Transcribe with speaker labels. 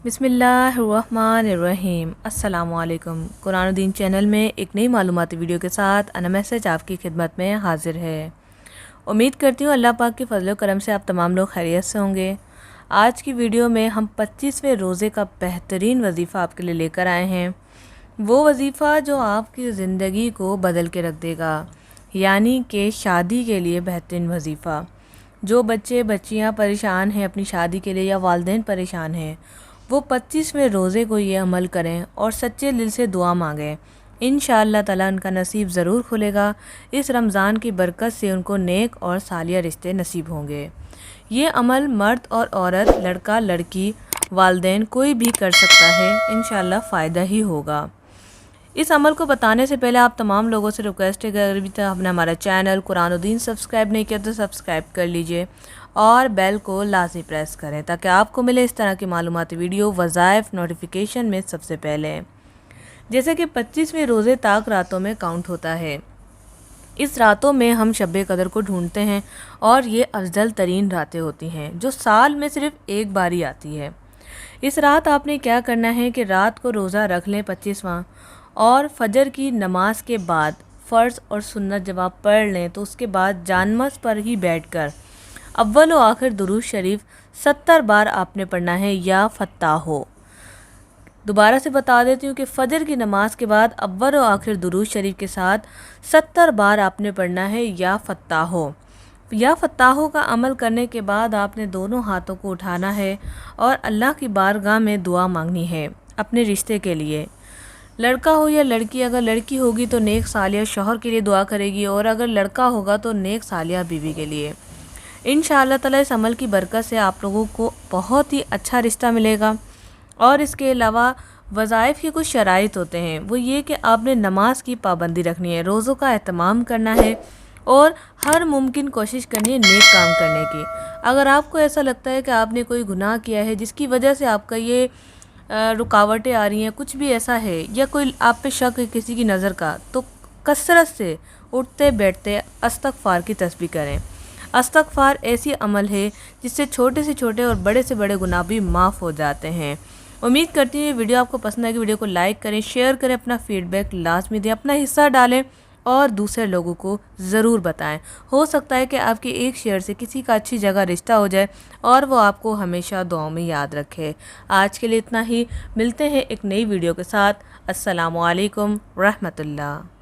Speaker 1: बिस्मिल्लाहिर्रहमानिर्रहीम। अस्सलामुअलैकुम। कुरान दीन चैनल में एक नई मालूमाती वीडियो के साथ अना मैसेज आपकी खिदमत में हाजिर है। उम्मीद करती हूँ अल्लाह पाक के फजल करम से आप तमाम लोग खैरियत से होंगे। आज की वीडियो में हम 25वें रोज़े का बेहतरीन वजीफ़ा आपके लिए लेकर आए हैं। वो वजीफ़ा जो आपकी ज़िंदगी को बदल के रख देगा, यानी कि शादी के लिए बेहतरीन वजीफ़ा। जो बच्चे बच्चियाँ परेशान हैं अपनी शादी के लिए या वालिदैन परेशान हैं, वो 25वें रोज़े को ये अमल करें और सच्चे दिल से दुआ मांगें। इंशाअल्लाह ताला उनका नसीब ज़रूर खुलेगा। इस रमज़ान की बरकत से उनको नेक और सालिया रिश्ते नसीब होंगे। ये अमल मर्द और औरत, लड़का लड़की, वालिदैन कोई भी कर सकता है। इंशाअल्लाह फ़ायदा ही होगा। इस अमल को बताने से पहले आप तमाम लोगों से रिक्वेस्ट है कि अगर अभी तक आपने हमारा चैनल कुरान दीन सब्सक्राइब नहीं किया तो सब्सक्राइब कर लीजिए और बेल को लाजमी प्रेस करें ताकि आपको मिले इस तरह की मालूमाती वीडियो वज़ाइफ नोटिफिकेशन में सबसे पहले। जैसे कि 25वें रोज़े तक रातों में काउंट होता है। इस रातों में हम शब कदर को ढूंढते हैं और ये अफजल तरीन रातें होती हैं जो साल में सिर्फ एक बार ही आती है। इस रात आपने क्या करना है कि रात को रोज़ा रख लें 25वां, और फजर की नमाज के बाद फ़र्ज़ और सुन्नत जब आप पढ़ लें तो उसके बाद जानमज़ पर ही बैठकर अव्वल व आखिर दुरूद शरीफ 70 बार आपने पढ़ना है या फत्ताहो। दोबारा से बता देती हूँ कि फ़जर की नमाज के बाद अव्वल व आखिर दुरूद शरीफ के साथ 70 बार आपने पढ़ना है या फत्ताहो। या फत्ताहो का अमल करने के बाद आपने दोनों हाथों को उठाना है और अल्लाह की बारगाह में दुआ मांगनी है अपने रिश्ते के लिए। लड़का हो या लड़की, अगर लड़की होगी तो नेक सालिया शौहर के लिए दुआ करेगी और अगर लड़का होगा तो नेक सालिया बीवी के लिए। इंशाअल्लाह ताला इस अमल की बरकत से आप लोगों को बहुत ही अच्छा रिश्ता मिलेगा। और इसके अलावा वज़ाइफ के कुछ शराइत होते हैं, वो ये कि आपने नमाज की पाबंदी रखनी है, रोज़ों का एहतमाम करना है और हर मुमकिन कोशिश करनी है नेक काम करने की। अगर आपको ऐसा लगता है कि आपने कोई गुनाह किया है जिसकी वजह से आपका ये रुकावटें आ रही हैं, कुछ भी ऐसा है या कोई आप पे शक है किसी की नज़र का, तो कसरत से उठते बैठते अस्तगफार की तस्बीह करें। अस्तगफार ऐसी अमल है जिससे छोटे से छोटे और बड़े से बड़े गुनाह भी माफ़ हो जाते हैं। उम्मीद करती हूँ ये वीडियो आपको पसंद आएगी। वीडियो को लाइक करें, शेयर करें, अपना फीडबैक लाजमी दें, अपना हिस्सा डालें और दूसरे लोगों को ज़रूर बताएं। हो सकता है कि आपके एक शेयर से किसी का अच्छी जगह रिश्ता हो जाए और वो आपको हमेशा दुआओं में याद रखे। आज के लिए इतना ही, मिलते हैं एक नई वीडियो के साथ। अस्सलामु अलैकुम रहमतुल्लाह।